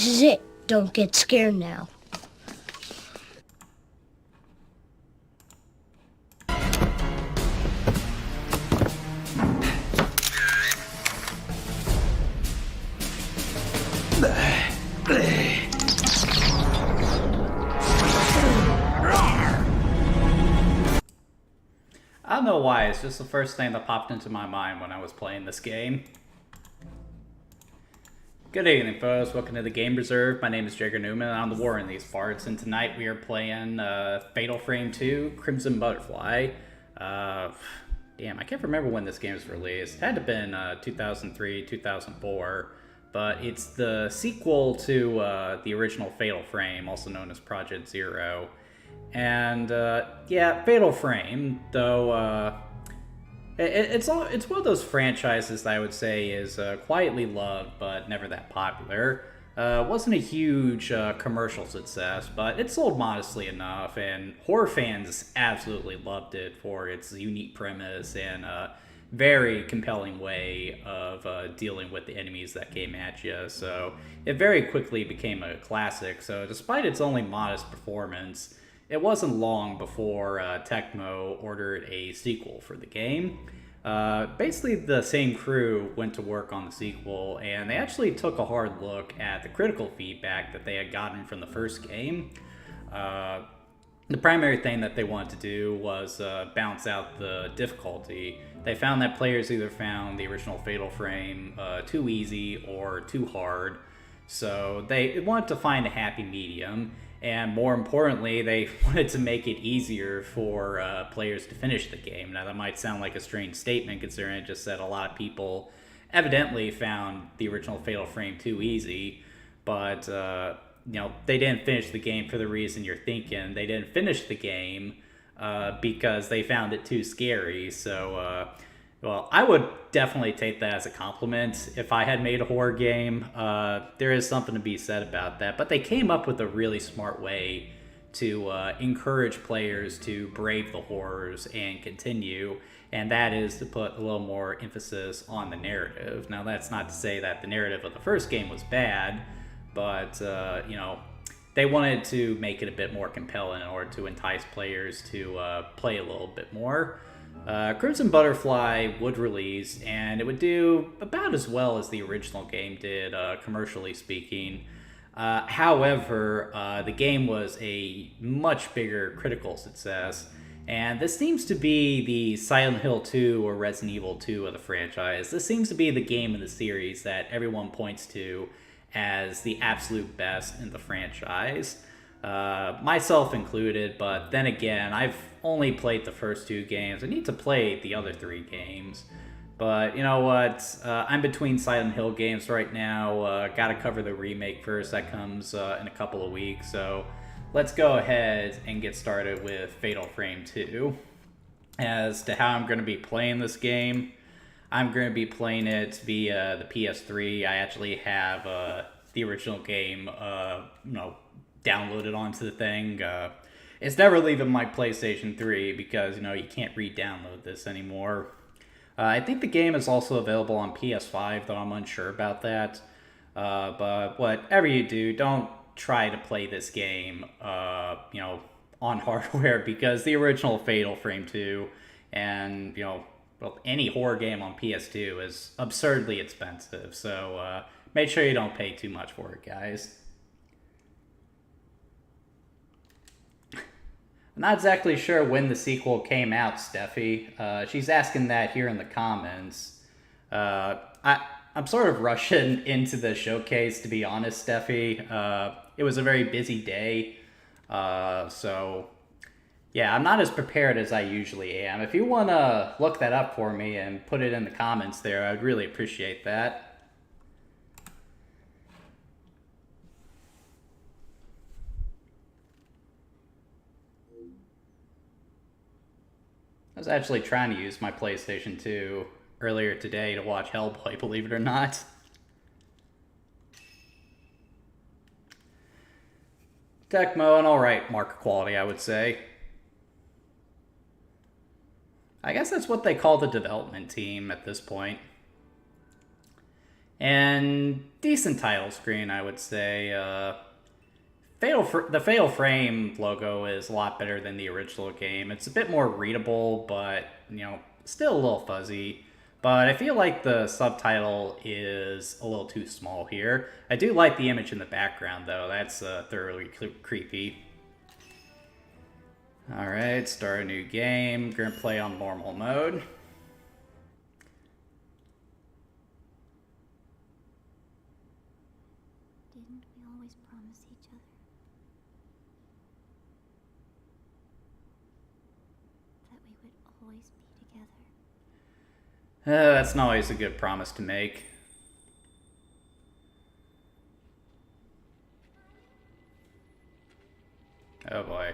This is it. Don't get scared now. I don't know why, it's just the first thing that popped into my mind when I was playing this game. Good evening, folks. Welcome to the Game Reserve. My name is Jagger Newman, and I'm the War in these parts, and tonight we are playing Fatal Frame 2, Crimson Butterfly. Damn, I can't remember when this game was released. It had to have been 2003, 2004, but it's the sequel to the original Fatal Frame, also known as Project Zero. And yeah, Fatal Frame, though it's one of those franchises that I would say is quietly loved but never that popular. Wasn't a huge commercial success, but it sold modestly enough, and horror fans absolutely loved it for its unique premise and very compelling way of dealing with the enemies that came at you. So it very quickly became a classic. So despite its only modest performance, it wasn't long before Tecmo ordered a sequel for the game. Basically, the same crew went to work on the sequel, and they actually took a hard look at the critical feedback that they had gotten from the first game. The primary thing that they wanted to do was balance out the difficulty. They found that players either found the original Fatal Frame too easy or too hard, so they wanted to find a happy medium. And more importantly, they wanted to make it easier for players to finish the game. Now, that might sound like a strange statement, considering it just said a lot of people evidently found the original Fatal Frame too easy. But, you know, they didn't finish the game for the reason you're thinking. They didn't finish the game because they found it too scary. So, well, I would definitely take that as a compliment. If I had made a horror game, there is something to be said about that. But they came up with a really smart way to encourage players to brave the horrors and continue, and that is to put a little more emphasis on the narrative. Now, that's not to say that the narrative of the first game was bad, but, you know, they wanted to make it a bit more compelling in order to entice players to play a little bit more. Crimson Butterfly would release, and it would do about as well as the original game did, commercially speaking. However, the game was a much bigger critical success, and this seems to be the Silent Hill 2 or Resident Evil 2 of the franchise. This seems to be the game in the series that everyone points to as the absolute best in the franchise. Myself included, but then again, I've only played the first two games. I need to play the other three games. But you know what? I'm between Silent Hill games right now. Gotta cover the remake first. That comes in a couple of weeks. So let's go ahead and get started with Fatal Frame 2. As to how I'm going to be playing this game, I'm going to be playing it via the PS3. I actually have the original game, you know, downloaded onto the thing. It's never leaving my PlayStation 3 because, you know, you can't re-download this anymore. I think the game is also available on PS5, though I'm unsure about that. But whatever you do, don't try to play this game, you know, on hardware, because the original Fatal Frame 2 and, you know, well, any horror game on PS2 is absurdly expensive. So make sure you don't pay too much for it, guys. I'm not exactly sure when the sequel came out, Steffi. She's asking that here in the comments. I'm sort of rushing into the showcase, to be honest, Steffi. It was a very busy day, so yeah, I'm not as prepared as I usually am. If you want to look that up for me and put it in the comments there, I'd really appreciate that. I was actually trying to use my PlayStation 2 earlier today to watch Hellboy, believe it or not. Tecmo, an alright market quality, I would say. I guess that's what they call the development team at this point. And decent title screen, I would say. The Fatal Frame logo is a lot better than the original game. It's a bit more readable, but, still a little fuzzy. But I feel like the subtitle is a little too small here. I do like the image in the background, though. That's thoroughly creepy. Alright, start a new game. Gonna play on normal mode. Didn't we always promise each other that we would always be together? That's not always a good promise to make. Oh boy.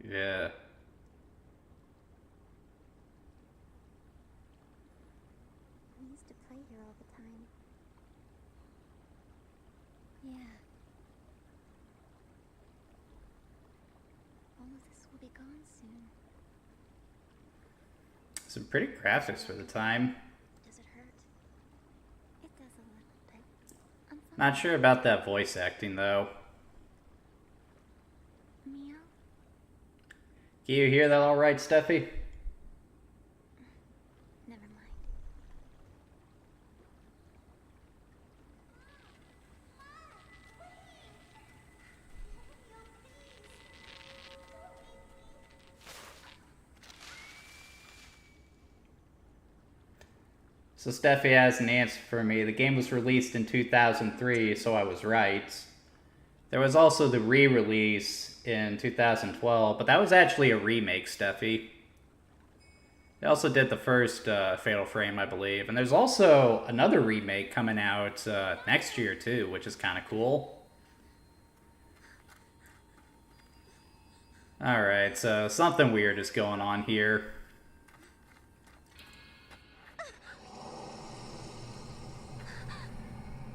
Yeah. We used to play here all the time. Yeah. All of this will be gone soon. Some pretty graphics for the time. Does it hurt? It does a little bit. I'm fine. Not sure about that voice acting, though. Meow? Can you hear that all right, Steffi? Never mind. So Steffi has an answer for me. The game was released in 2003, so I was right. There was also the re-release in 2012, but that was actually a remake, Steffi. They also did the first Fatal Frame, I believe. And there's also another remake coming out next year, too, which is kind of cool. Alright, so something weird is going on here.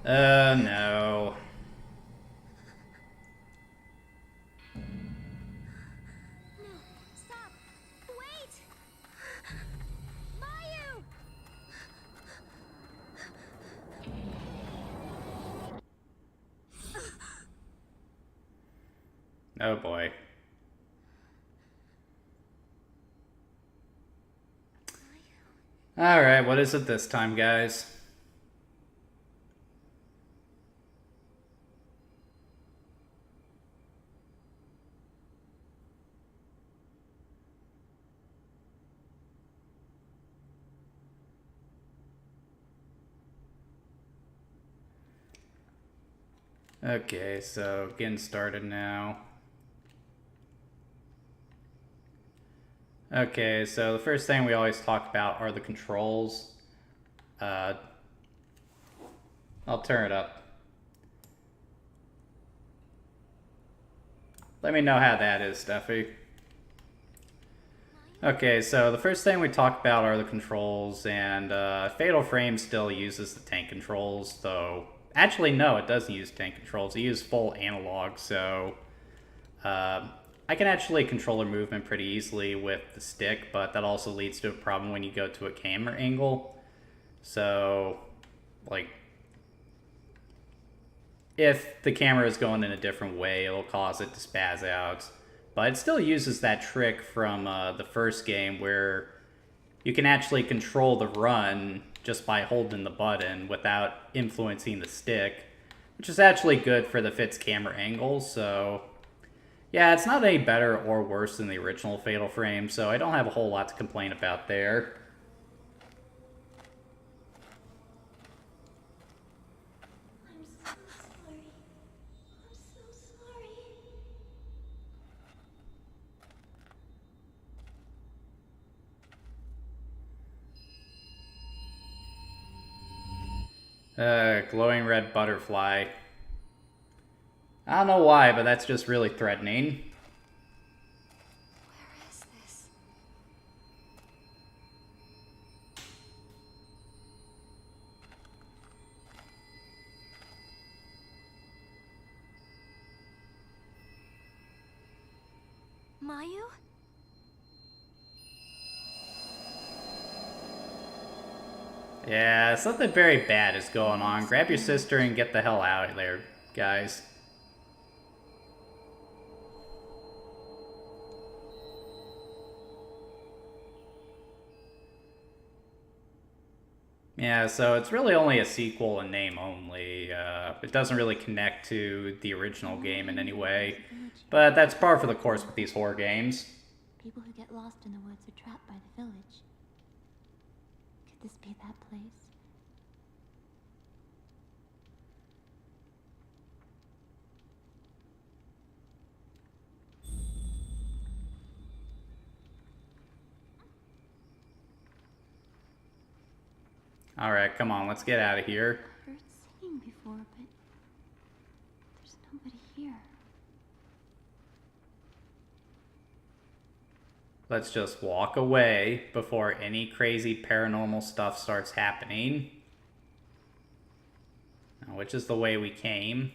No. Stop! Wait! Mayu! Oh boy. Alright, what is it this time, guys? Okay, so getting started now. Okay, so the first thing we always talk about are the controls. I'll turn it up. Let me know how that is, Steffi. Okay, so the first thing we talk about are the controls, and Fatal Frame still uses the tank controls, though... Actually, no, it doesn't use tank controls. It uses full analog, so... I can actually control their movement pretty easily with the stick, but that also leads to a problem when you go to a camera angle. So, like... if the camera is going in a different way, it'll cause it to spaz out. But it still uses that trick from the first game where you can actually control the run just by holding the button without influencing the stick, which is actually good for the fixed camera angle. So yeah, it's not any better or worse than the original Fatal Frame, so I don't have a whole lot to complain about there. I'm so sorry. I'm so sorry. Glowing red butterfly. I don't know why, but that's just really threatening. Where is this? Mayu? Yeah, something very bad is going on. Grab your sister and get the hell out of there, guys. Yeah, so it's really only a sequel in name only. It doesn't really connect to the original game in any way. But that's par for the course with these horror games. People who get lost in the woods are trapped by the village. Could this be that place? Alright, come on, let's get out of here. I heard singing before, but there's nobody here. Let's just walk away before any crazy paranormal stuff starts happening. Now, which is the way we came?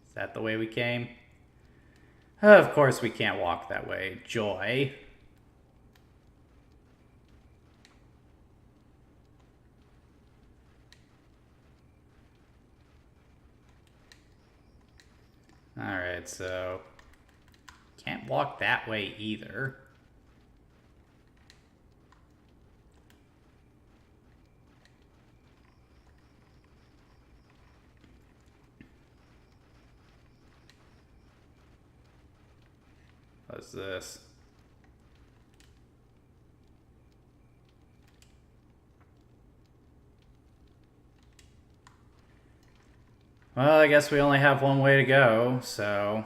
Is that the way we came? Of course we can't walk that way. Joy. Alright, so can't walk that way either. What's this? Well, I guess we only have one way to go, so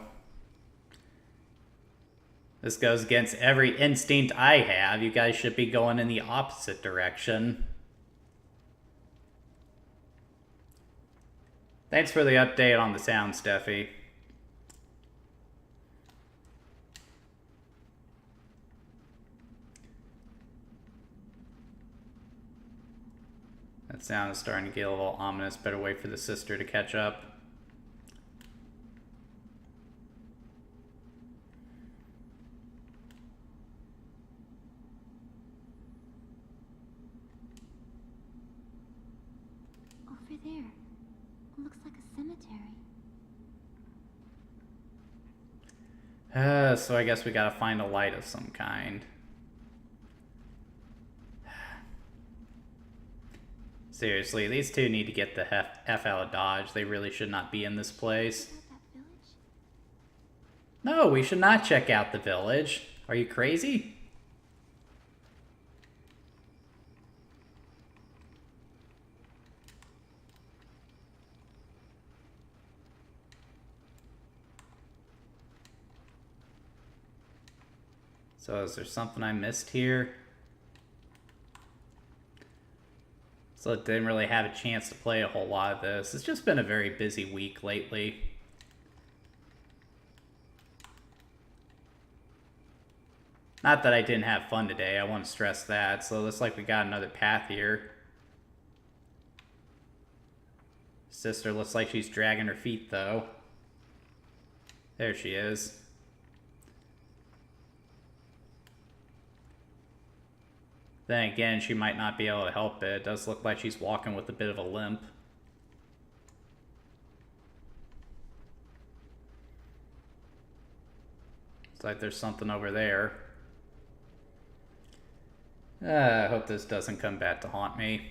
this goes against every instinct I have. You guys should be going in the opposite direction. Thanks for the update on the sound, Steffi. That sound is starting to get a little ominous. Better wait for the sister to catch up. Over there. It looks like a cemetery. So I guess we gotta find a light of some kind. Seriously, these two need to get the F out of Dodge. They really should not be in this place. Is that village? No, we should not check out the village. Are you crazy? So is there something I missed here? So I didn't really have a chance to play a whole lot of this. It's just been a very busy week lately. Not that I didn't have fun today, I want to stress that. So it looks like we got another path here. Sister looks like she's dragging her feet though. There she is. Then again, she might not be able to help it. It does look like she's walking with a bit of a limp. It's like there's something over there. I hope this doesn't come back to haunt me.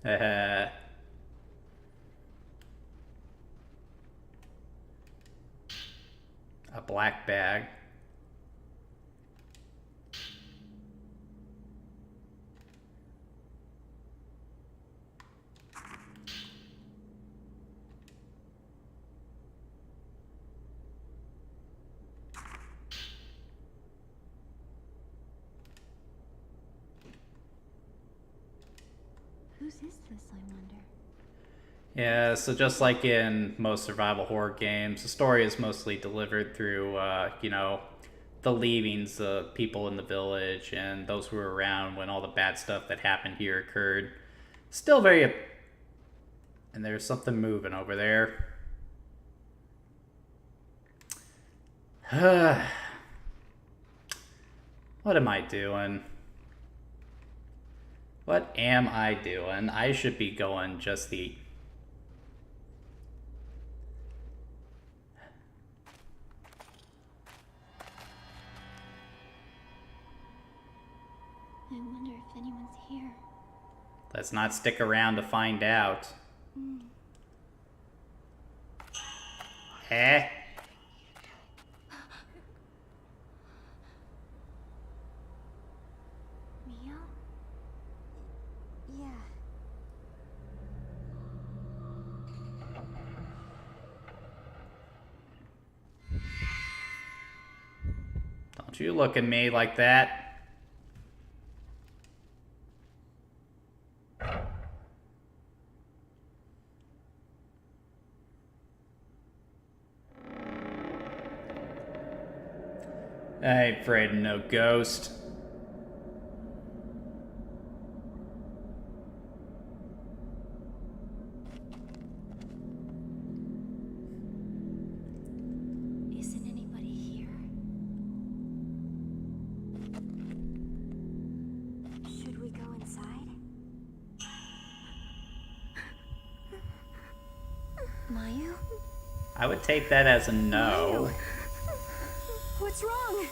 A black bag. Whose is this, I wonder? Yeah, so just like in most survival horror games, the story is mostly delivered through, you know, the leavings of people in the village and those who were around when all the bad stuff that happened here occurred. Still very... And there's something moving over there. What am I doing? What am I doing? I should be going just the... I wonder if anyone's here. Let's not stick around to find out. Eh? Mia? Yeah. Don't you look at me like that. I ain't afraid of no ghost. Isn't anybody here? Should we go inside? Mayu? I would take that as a no. What's wrong?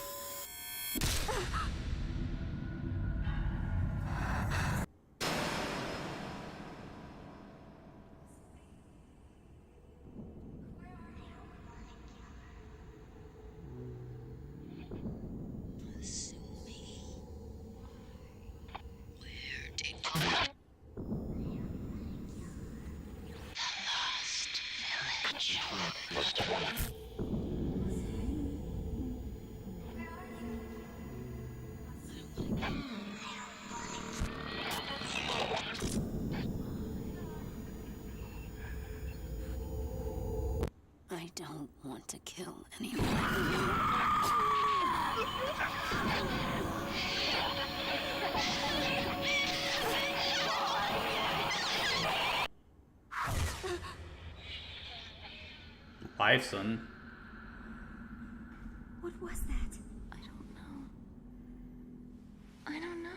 I don't want to kill anyone. Bison. What was that? I don't know. I don't know.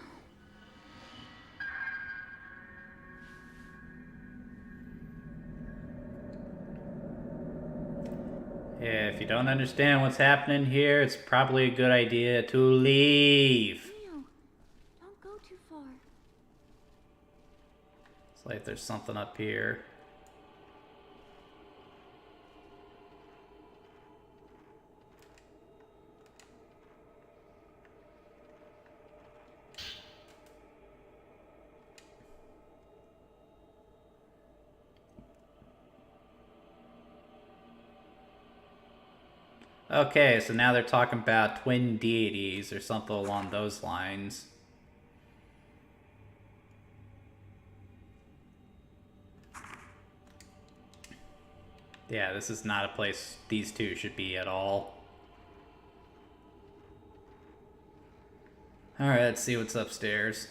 Yeah, if you don't understand what's happening here, it's probably a good idea to leave. No, don't go too far. It's like there's something up here. Okay, so now they're talking about twin deities or something along those lines. Yeah, this is not a place these two should be at all. Alright, let's see what's upstairs.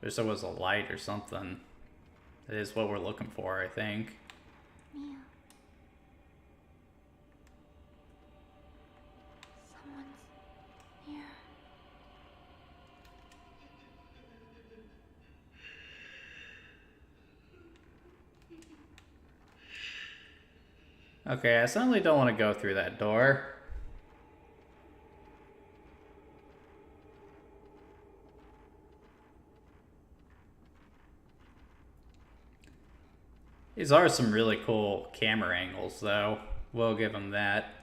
Wish there was a light or something. That is what we're looking for, I think. Mia. Someone's here. Okay, I certainly don't want to go through that door. These are some really cool camera angles, though. We'll give them that.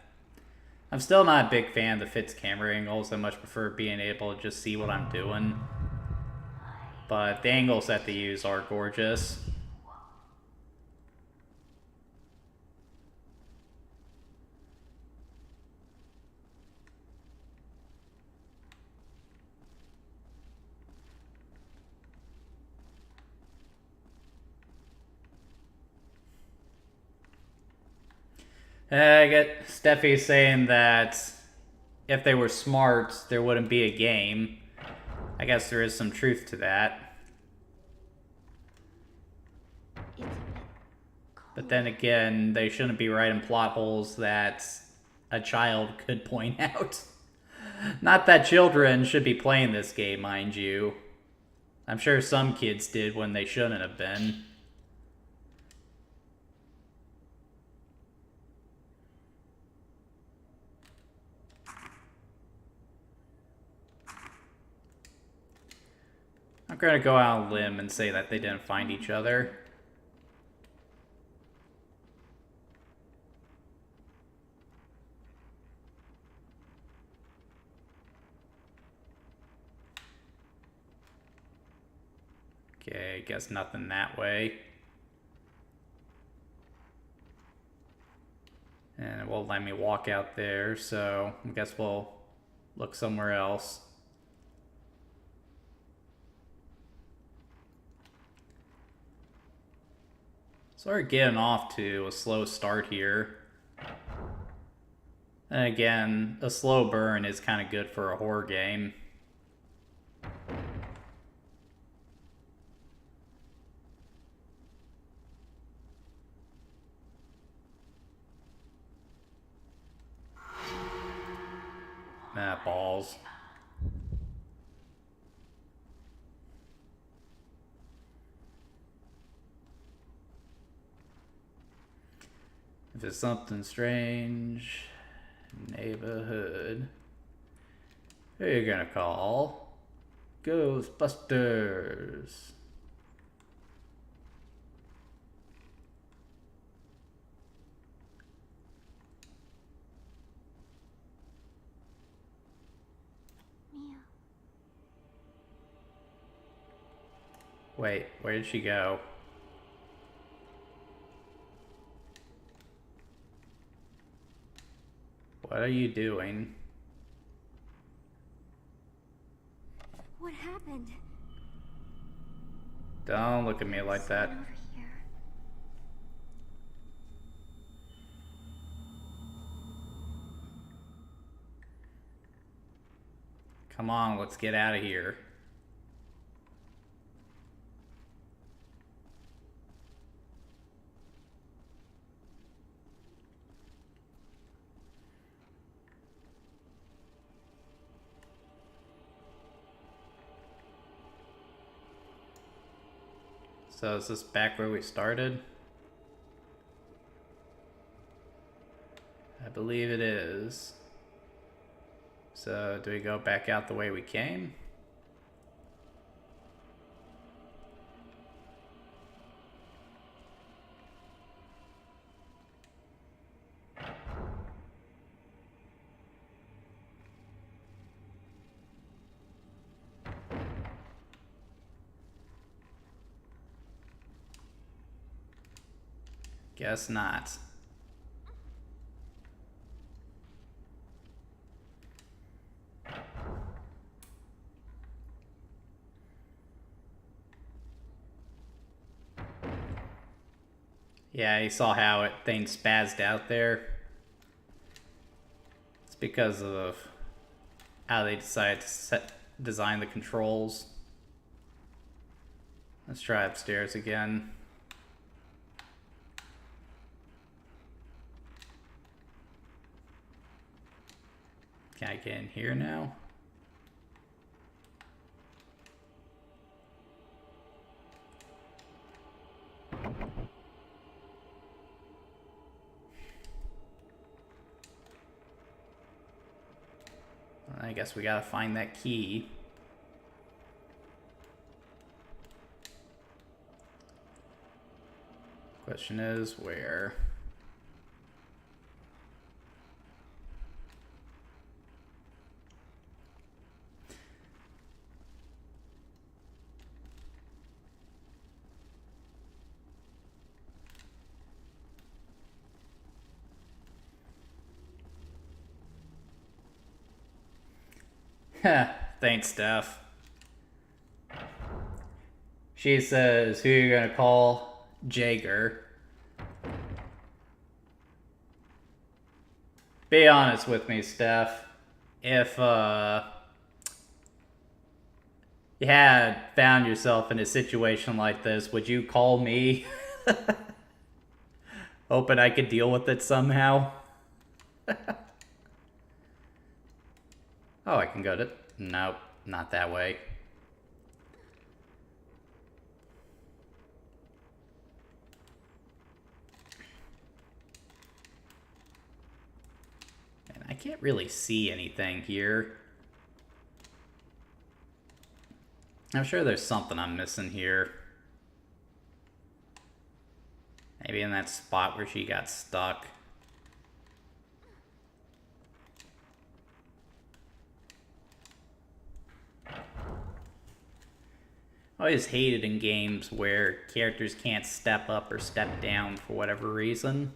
I'm still not a big fan of the Fitz camera angles. I much prefer being able to just see what I'm doing. But the angles that they use are gorgeous. I get Steffi saying that if they were smart, there wouldn't be a game. I guess there is some truth to that. It's a bit cold. But then again, they shouldn't be writing plot holes that a child could point out. Not that children should be playing this game, mind you. I'm sure some kids did when they shouldn't have been. I'm gonna go out on a limb and say that they didn't find each other. Okay, guess nothing that way. And it won't let me walk out there, so I guess we'll look somewhere else. So we're getting off to a slow start here. And again, a slow burn is kind of good for a horror game. Ah, balls. If it's something strange, neighborhood, who are you gonna call? Ghostbusters. Mia. Wait, where did she go? What are you doing? What happened? Don't look at me like that. Someone over here. Come on, let's get out of here. So is this back where we started? I believe it is. So do we go back out the way we came? Guess not. Yeah, you saw how it thing spazzed out there. It's because of how they decided to design the controls. Let's try upstairs again. Can I get in here now? I guess we gotta find that key. Question is, where? Thanks, Steph. She says, who are you gonna call? Jaeger. Be honest with me, Steph. If you had found yourself in a situation like this, would you call me? Hoping I could deal with it somehow. Oh, I can go to... Nope, not that way. And I can't really see anything here. I'm sure there's something I'm missing here. Maybe in that spot where she got stuck. I always hated in games where characters can't step up or step down for whatever reason.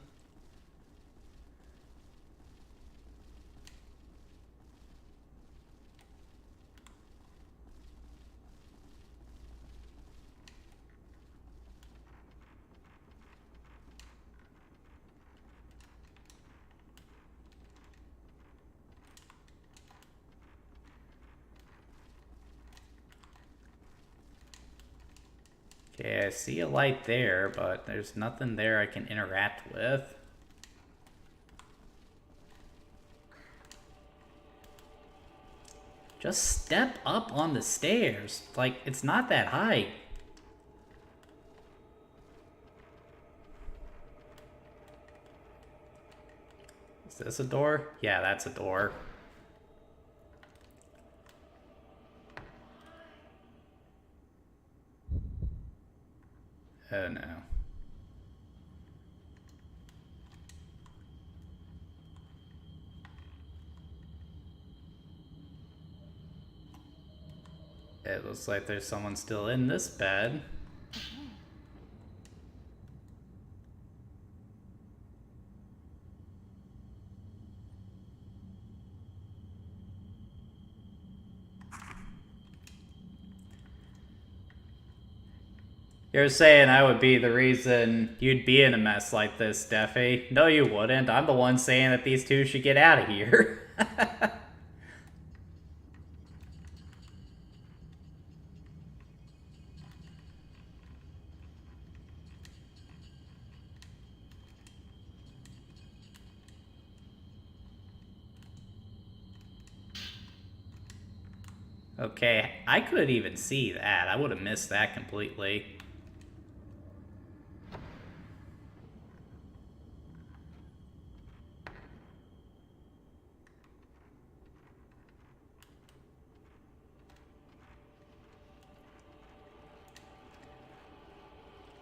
Okay, I see a light there, but there's nothing there I can interact with. Just step up on the stairs. Like, it's not that high. Is this a door? Yeah, that's a door. Oh no. It looks like there's someone still in this bed. You're saying I would be the reason you'd be in a mess like this, Steffi. No, you wouldn't. I'm the one saying that these two should get out of here. Okay, I couldn't even see that. I would have missed that completely.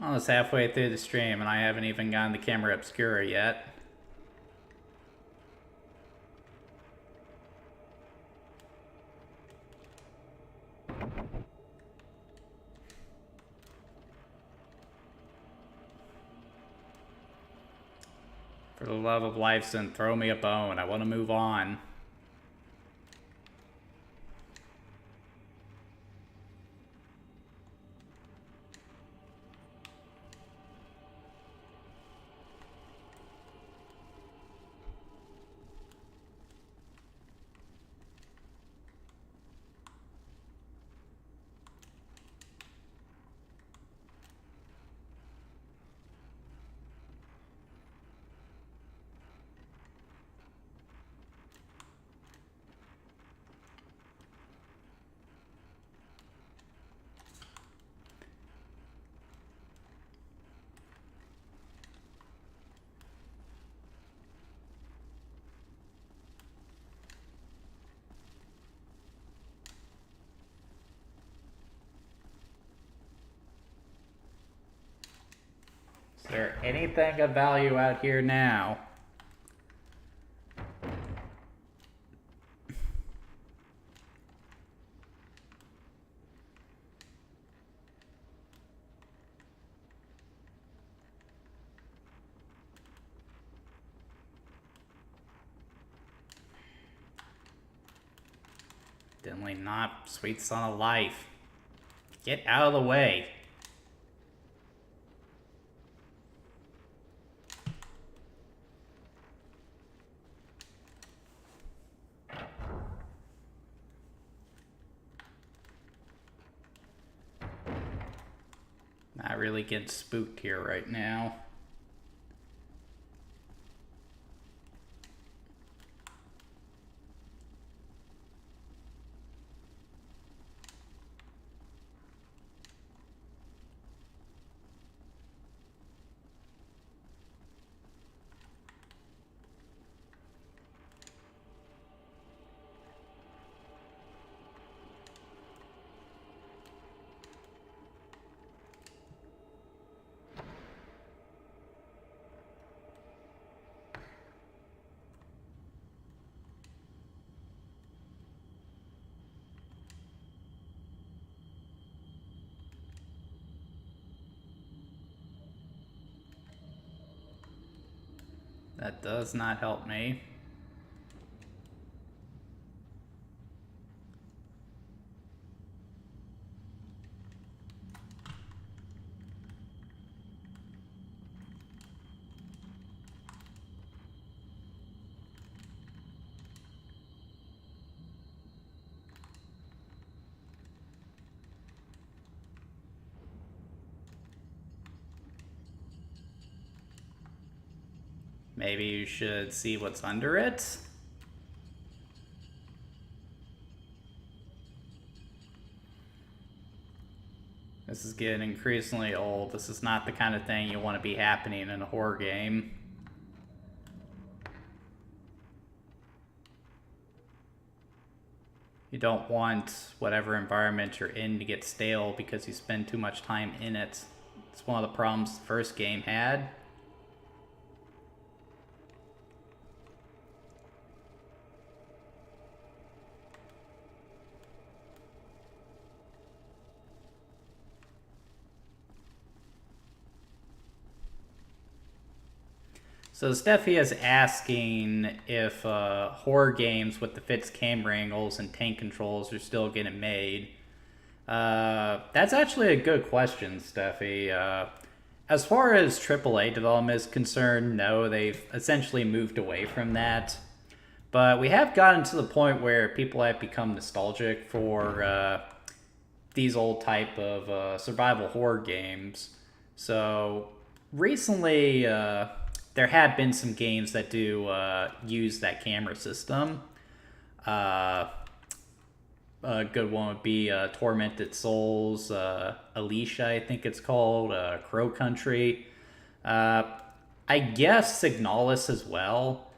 Almost halfway through the stream and I haven't even gotten the camera obscura yet. For the love of Lifeson, throw me a bone. I want to move on. Is there anything of value out here now? Definitely not, sweet son of life. Get out of the way. Not really getting spooked here right now. That does not help me. Maybe you should see what's under it. This is getting increasingly old. This is not the kind of thing you want to be happening in a horror game. You don't want whatever environment you're in to get stale because you spend too much time in it. It's one of the problems the first game had. So Steffi is asking if horror games with the fixed camera angles and tank controls are still getting made. That's actually a good question, Steffi. As far as AAA development is concerned, no, they've essentially moved away from that. But we have gotten to the point where people have become nostalgic for these old type of survival horror games. So recently, there have been some games that do use that camera system. A good one would be Tormented Souls, Alicia, I think it's called, Crow Country. I guess Signalis as well,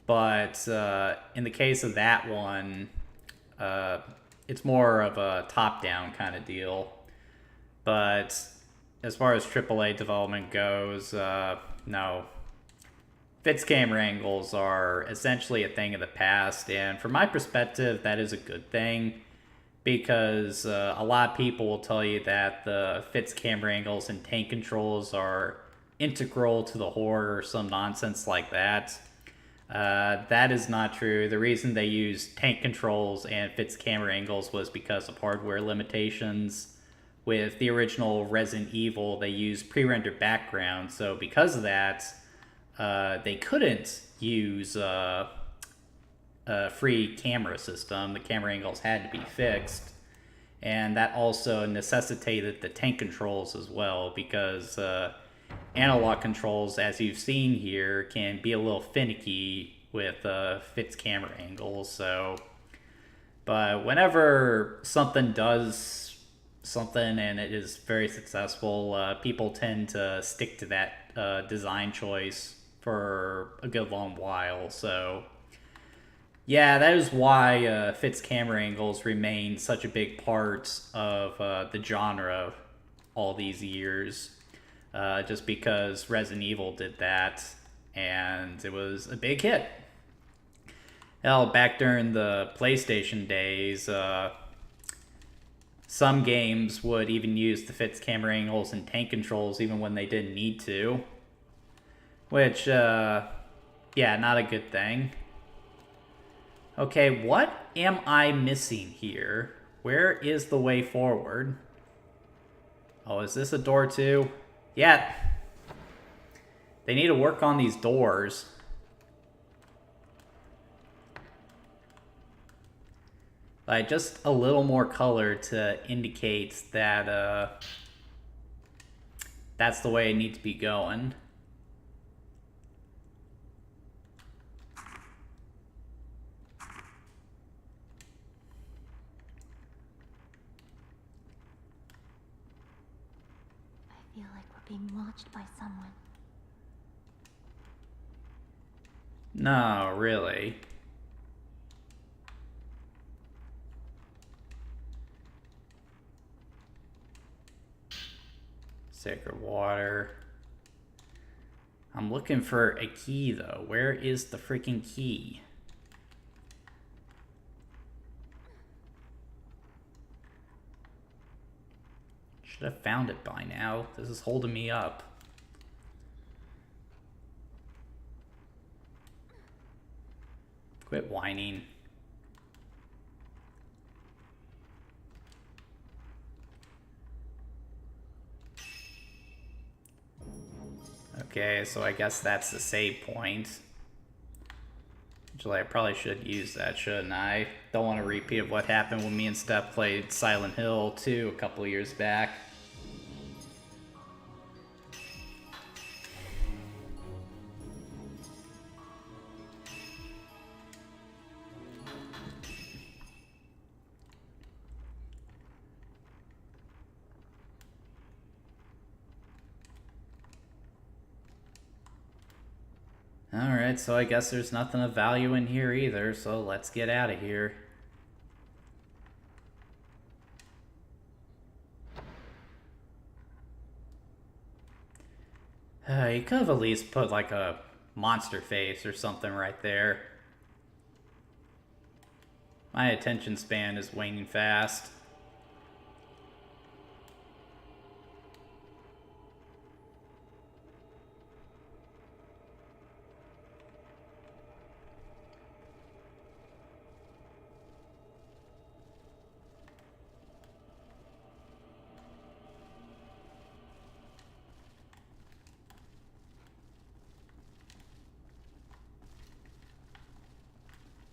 but in the case of that one, it's more of a top-down kind of deal. But as far as AAA development goes, no. Fixed camera angles are essentially a thing of the past, and from my perspective, that is a good thing, because a lot of people will tell you that the fixed camera angles and tank controls are integral to the horror or some nonsense like that. That is not true. The reason they used tank controls and fixed camera angles was because of hardware limitations. With the original Resident Evil, they used pre-rendered backgrounds, so because of that, they couldn't use a free camera system. The camera angles had to be fixed, and that also necessitated the tank controls as well, because analog controls, as you've seen here, can be a little finicky with fixed camera angles. So, but whenever something does something and it is very successful, people tend to stick to that design choice for a good long while. So yeah, that is why fixed camera angles remain such a big part of the genre all these years. Just because Resident Evil did that, and it was a big hit. Hell, back during the PlayStation days, some games would even use the fixed camera angles and tank controls even when they didn't need to. Which, yeah, not a good thing. Okay, what am I missing here? Where is the way forward? Oh, is this a door too? Yeah. They need to work on these doors. Like, just a little more color to indicate that, that's the way I need to be going. I feel like we're being watched by someone. No, really. Sacred water. I'm looking for a key, though. Where is the freaking key? Should have found it by now. This is holding me up. Quit whining. Okay, so I guess that's the save point. Actually, I probably should use that, shouldn't I? Don't want a repeat of what happened when me and Steph played Silent Hill 2 a couple years back. Alright, so I guess there's nothing of value in here either, so let's get out of here. You could have at least put like a monster face or something right there. My attention span is waning fast.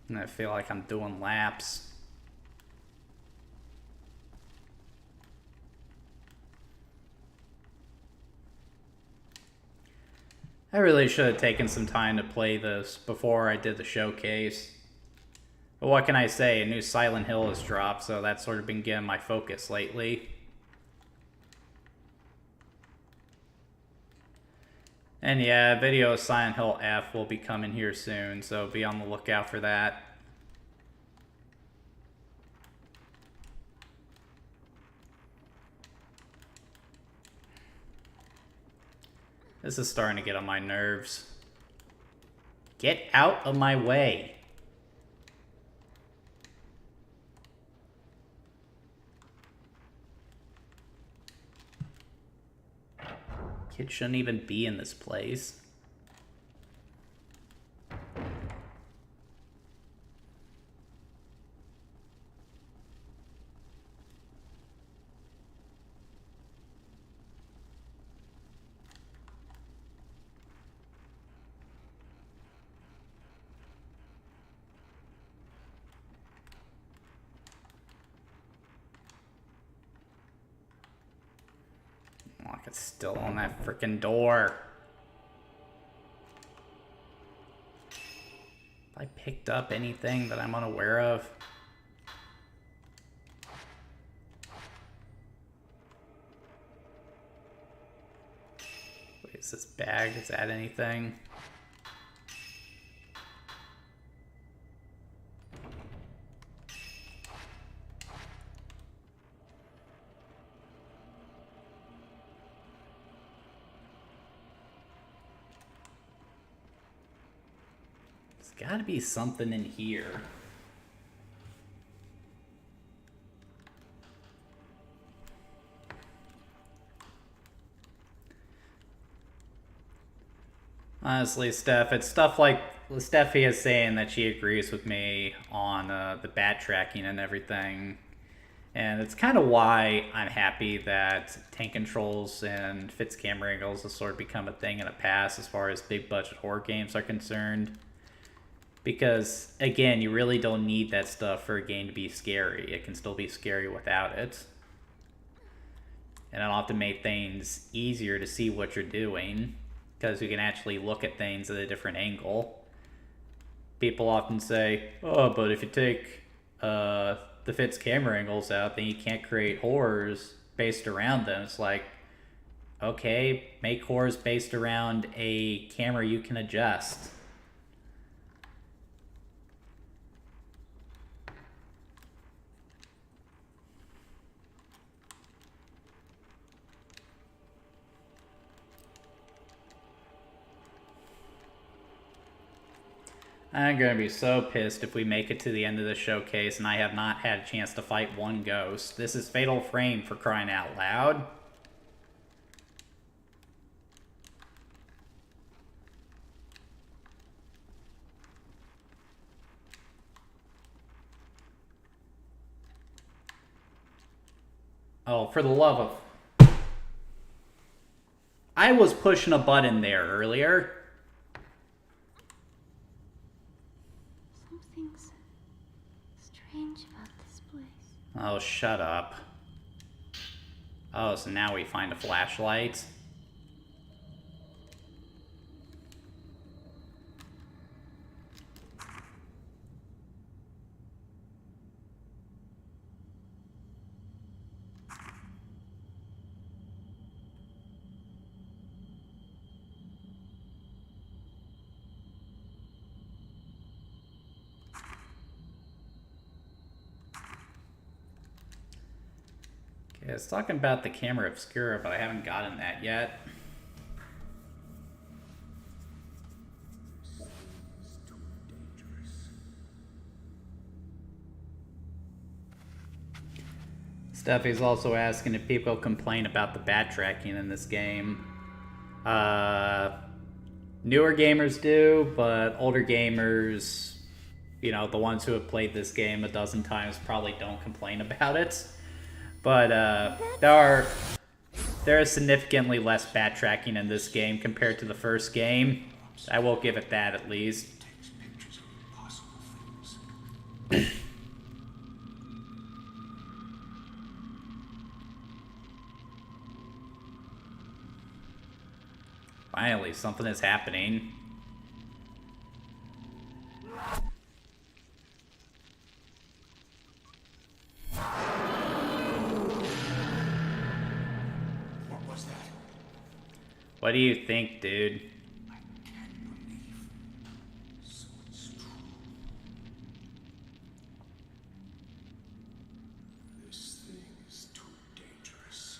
And I feel like I'm doing laps. I really should have taken some time to play this before I did the showcase. But what can I say? A new Silent Hill has dropped, so that's sort of been getting my focus lately. And yeah, a video of Silent Hill F will be coming here soon, so be on the lookout for that. This is starting to get on my nerves. Get out of my way. Kid shouldn't even be in this place. Lock it's still on that freaking door. Have I picked up anything that I'm unaware of? Wait, is this bag? Is that anything? Gotta be something in here. Honestly, Steph, it's stuff like Steffi is saying that she agrees with me on the bat tracking and everything. And it's kind of why I'm happy that tank controls and fixed camera angles has sort of become a thing in the past as far as big budget horror games are concerned. Because, again, you really don't need that stuff for a game to be scary. It can still be scary without it. And it often made things easier to see what you're doing because you can actually look at things at a different angle. People often say, oh, but if you take the Fitz camera angles out, then you can't create horrors based around them. It's like, okay, make horrors based around a camera you can adjust. I'm gonna be so pissed if we make it to the end of the showcase and I have not had a chance to fight one ghost. This is Fatal Frame, for crying out loud. Oh, for the love of... I was pushing a button there earlier. Something's strange about this place. Oh, shut up. Oh, so now we find a flashlight. Okay, it's talking about the camera obscura, but I haven't gotten that yet. Steffi's also asking if people complain about the backtracking in this game. Newer gamers do, but older gamers, you know, the ones who have played this game a dozen times probably don't complain about it. But there is significantly less backtracking in this game compared to the first game. I will give it that, at least. Finally, something is happening. What was that? What do you think, dude? I can't believe. So it's true. This thing is too dangerous.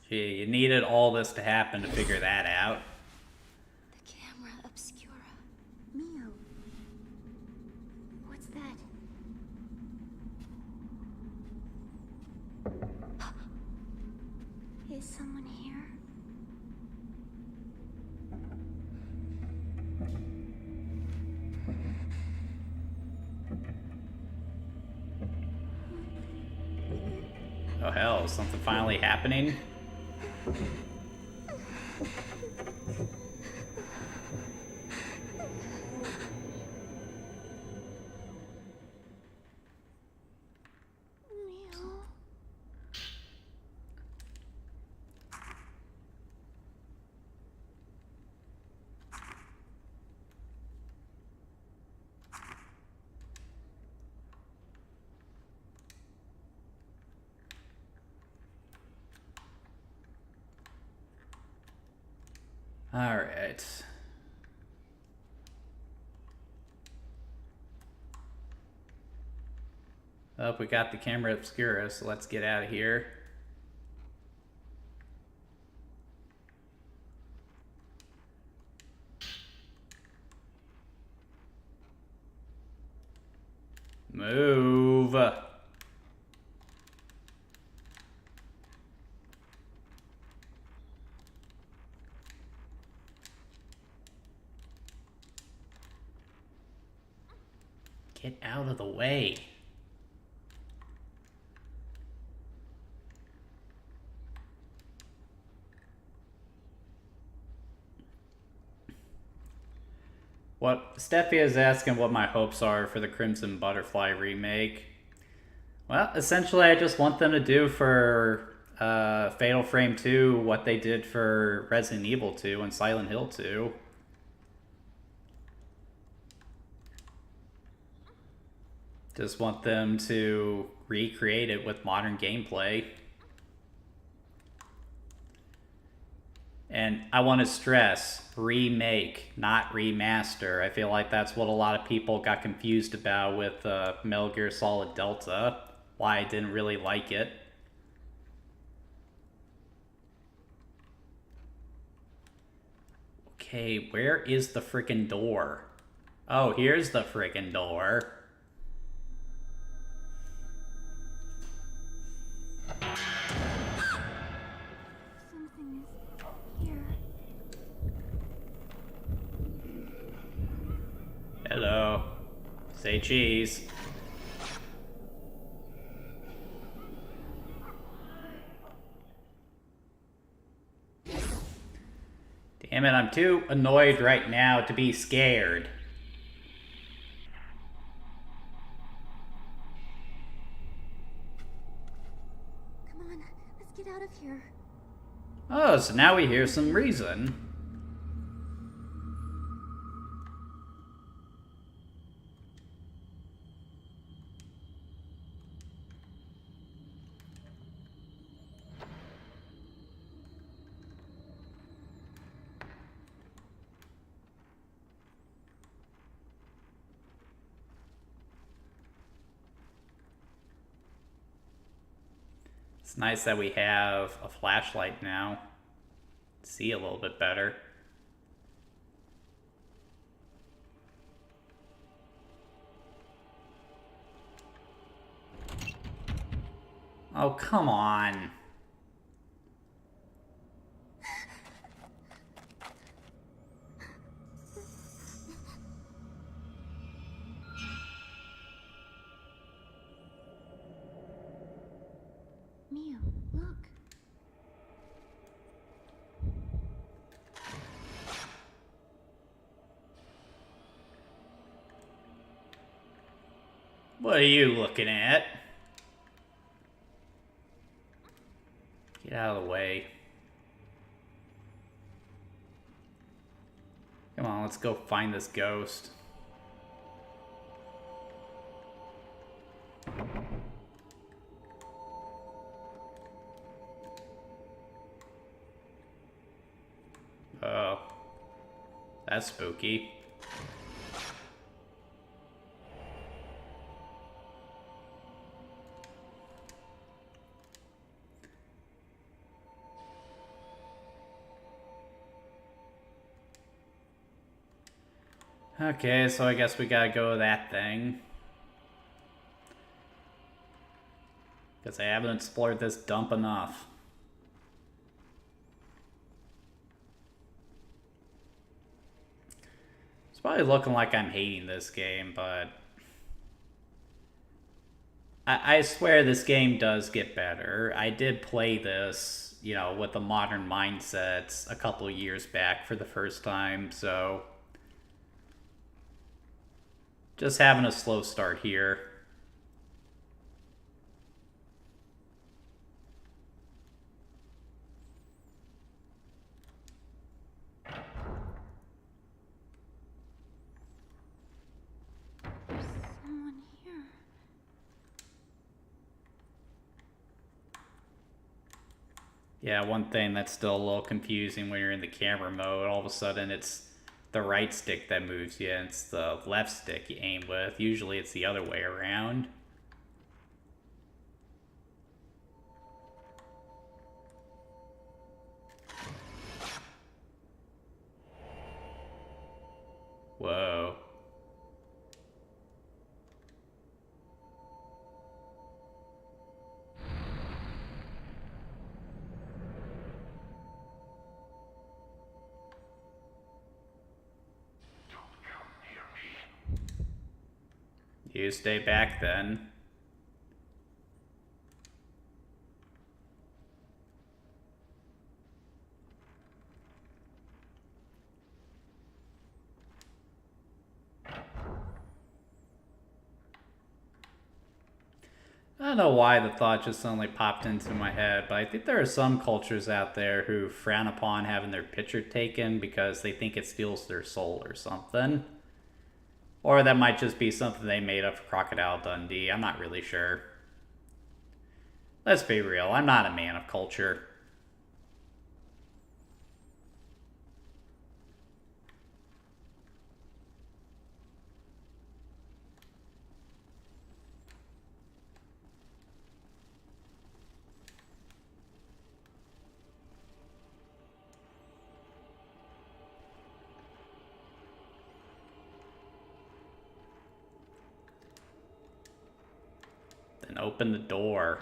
Gee, you needed all this to happen to figure that out. The camera obscura. Mio. What's that? Is someone here? Oh hell, is something finally happening? Mio. Alright. Oh, we got the camera obscura, so let's get out of here. Move. Get out of the way. What Steffi is asking what my hopes are for the Crimson Butterfly remake. Well, essentially, I just want them to do for Fatal Frame 2 what they did for Resident Evil 2 and Silent Hill 2. Just want them to recreate it with modern gameplay. And I want to stress, remake, not remaster. I feel like that's what a lot of people got confused about with Metal Gear Solid Delta. Why I didn't really like it. Okay, where is the frickin' door? Oh, here's the frickin' door. Something is here. Hello. Say cheese. Damn it, I'm too annoyed right now to be scared. Come on, let's get out of here. Oh, so now we hear some reason. It's nice that we have a flashlight now. See a little bit better. Oh, come on. Mia, look. What are you looking at? Get out of the way. Come on, let's go find this ghost. Oh. That's spooky. Okay, so I guess we gotta go with that thing. Because I haven't explored this dump enough. It's probably looking like I'm hating this game, but I swear this game does get better. I did play this, you know, with the modern mindsets a couple of years back for the first time, so just having a slow start here. There's someone here. Yeah, one thing that's still a little confusing when you're in the camera mode, all of a sudden it's the right stick that moves you, and it's the left stick you aim with. Usually it's the other way around. Whoa. You stay back then. I don't know why the thought just suddenly popped into my head, but I think there are some cultures out there who frown upon having their picture taken because they think it steals their soul or something. Or that might just be something they made up for Crocodile Dundee. I'm not really sure. Let's be real, I'm not a man of culture. Then open the door.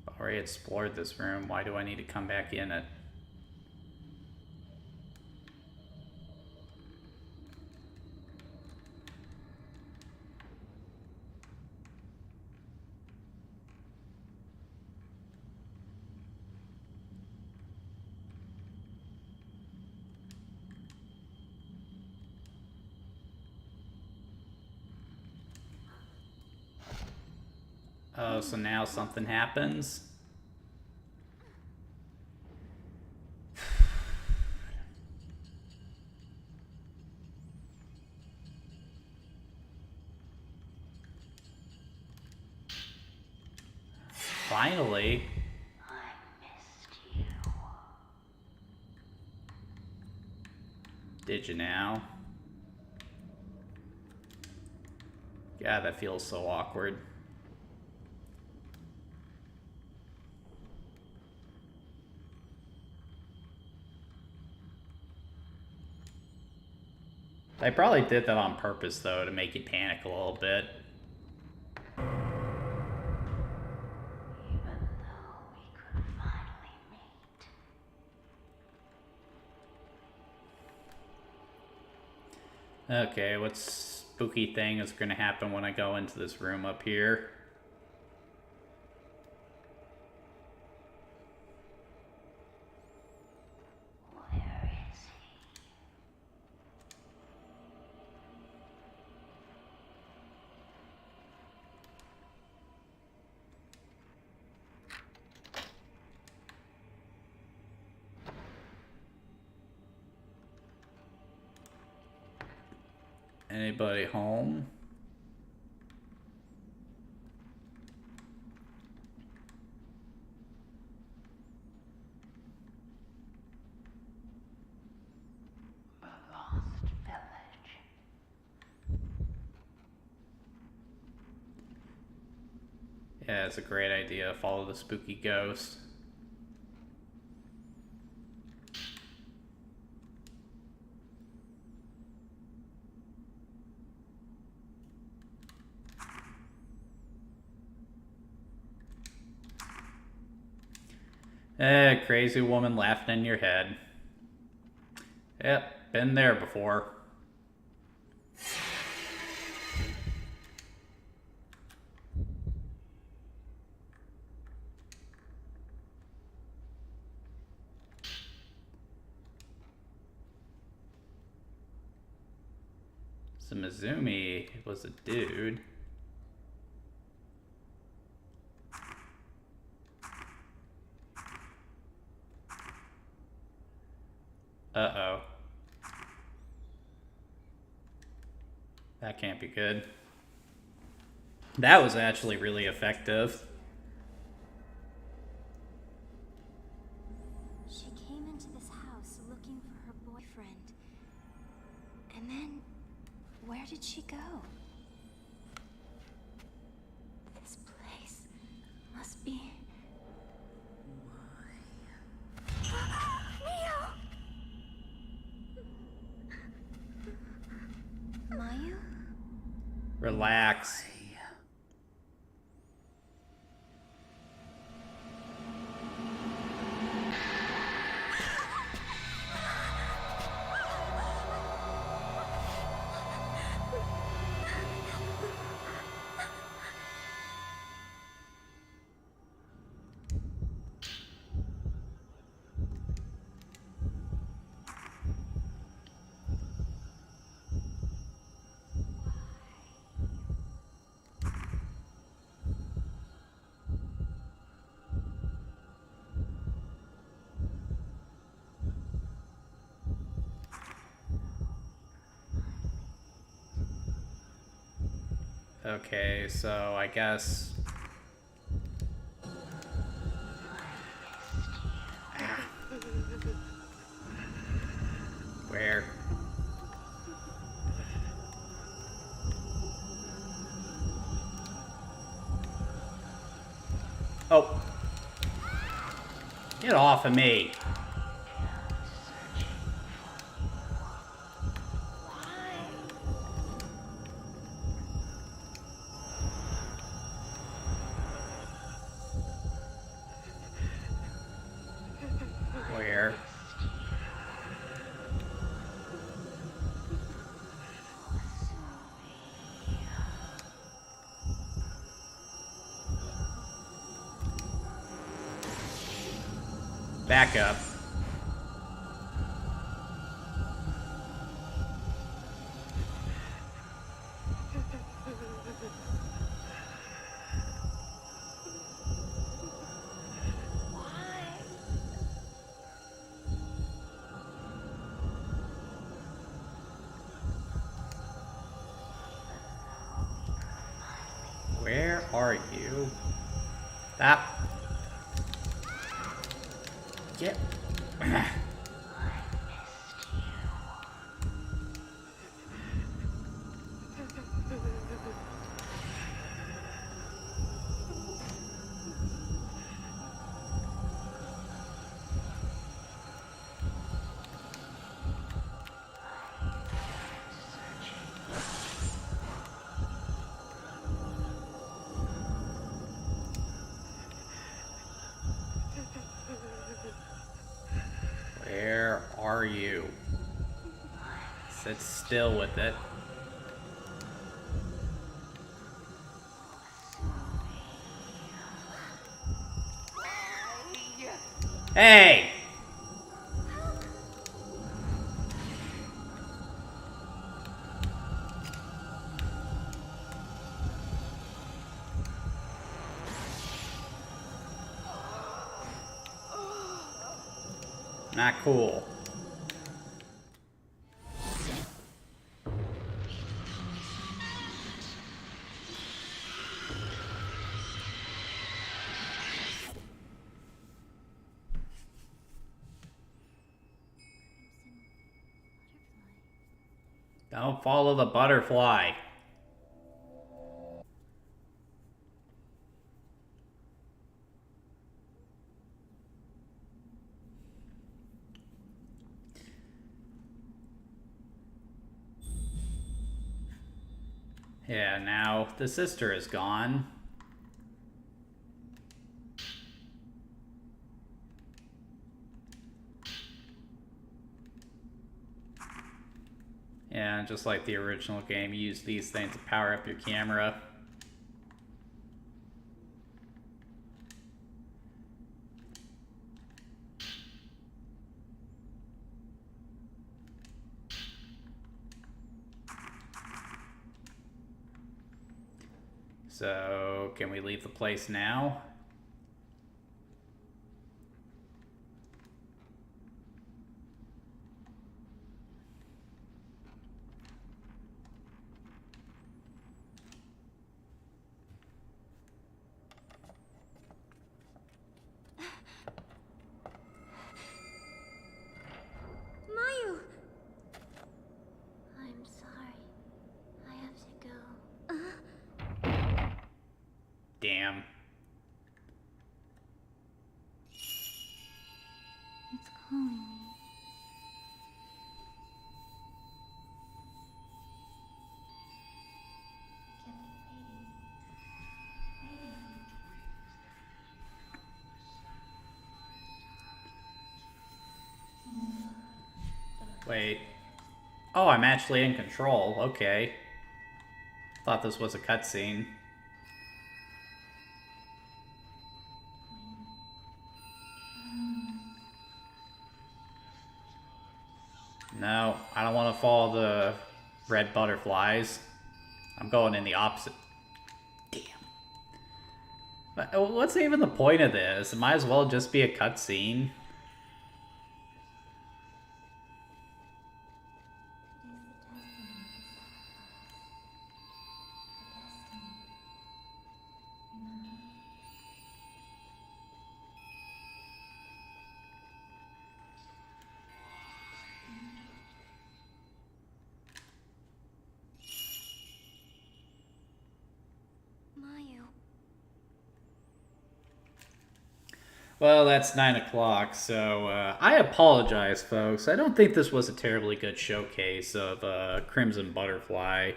I've already explored this room. Why do I need to come back in it? Oh, so now something happens? Finally. I missed you. Did you now? God, that feels so awkward. I probably did that on purpose, though, to make you panic a little bit. Even though we could finally meet. Okay, what spooky thing is going to happen when I go into this room up here? Where is he? Anybody home? The lost village. Yeah, it's a great idea. Follow the spooky ghost. Crazy woman laughing in your head. Yep, been there before. So Mizumi was a dude. Uh-oh. That can't be good. That was actually really effective. She came into this house looking for her boyfriend. And then, where did she go? This place must be... Mayu? Relax. Okay, so I guess... Ah. Where? Oh. Get off of me. Where? Back up. Where are you? That. Get. Where are you? Sit still with it. Hey! Not cool. Don't follow the butterfly. Yeah, now the sister is gone. Yeah, just like the original game, you use these things to power up your camera. So, can we leave the place now? Mayu! I'm sorry. I have to go. Damn. It's calling me. Kept Wait. Oh, I'm actually in control. Okay. Thought this was a cutscene. No, I don't want to follow the red butterflies. I'm going in the opposite. Damn. But what's even the point of this? It might as well just be a cutscene. Well, that's 9 o'clock, so I apologize, folks. I don't think this was a terribly good showcase of Crimson Butterfly.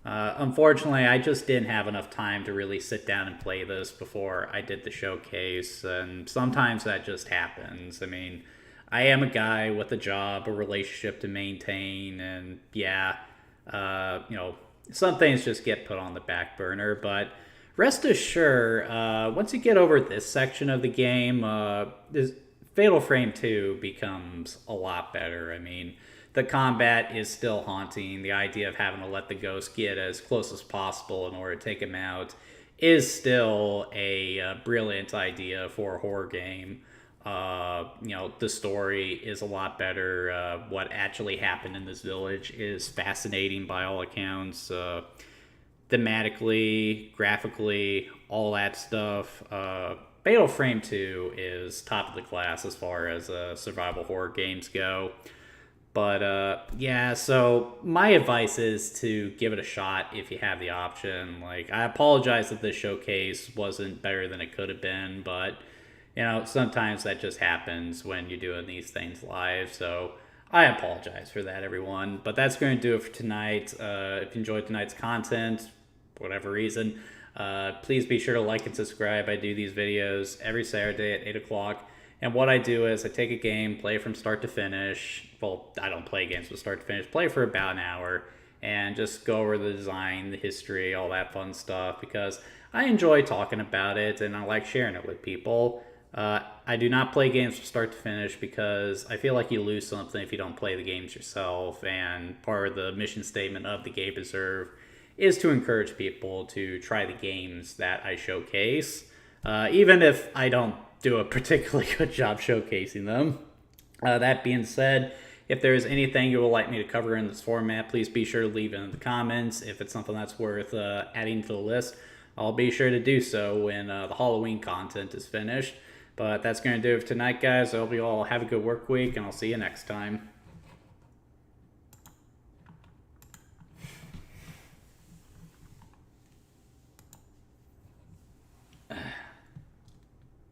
Unfortunately, I just didn't have enough time to really sit down and play this before I did the showcase, and sometimes that just happens. I mean, I am a guy with a job, a relationship to maintain, and yeah, some things just get put on the back burner, but rest assured, once you get over this section of the game, this Fatal Frame 2 becomes a lot better. I mean, the combat is still haunting. The idea of having to let the ghost get as close as possible in order to take him out is still a brilliant idea for a horror game. The story is a lot better. What actually happened in this village is fascinating by all accounts. Thematically, graphically, all that stuff. Fatal Frame 2 is top of the class as far as survival horror games go. But yeah, so my advice is to give it a shot if you have the option. Like, I apologize if this showcase wasn't better than it could have been, but sometimes that just happens when you're doing these things live. So I apologize for that, everyone. But that's going to do it for tonight. If you enjoyed tonight's content, for whatever reason, please be sure to like and subscribe. I do these videos every Saturday at 8 o'clock. And what I do is I take a game, play from start to finish. Well, I don't play games from start to finish. Play for about an hour and just go over the design, the history, all that fun stuff, because I enjoy talking about it and I like sharing it with people. I do not play games from start to finish because I feel like you lose something if you don't play the games yourself. And part of the mission statement of the Game Reserve is to encourage people to try the games that I showcase, even if I don't do a particularly good job showcasing them. That being said, if there is anything you would like me to cover in this format, please be sure to leave it in the comments. If it's something that's worth adding to the list, I'll be sure to do so when the Halloween content is finished. But that's going to do it for tonight, guys. I hope you all have a good work week, and I'll see you next time.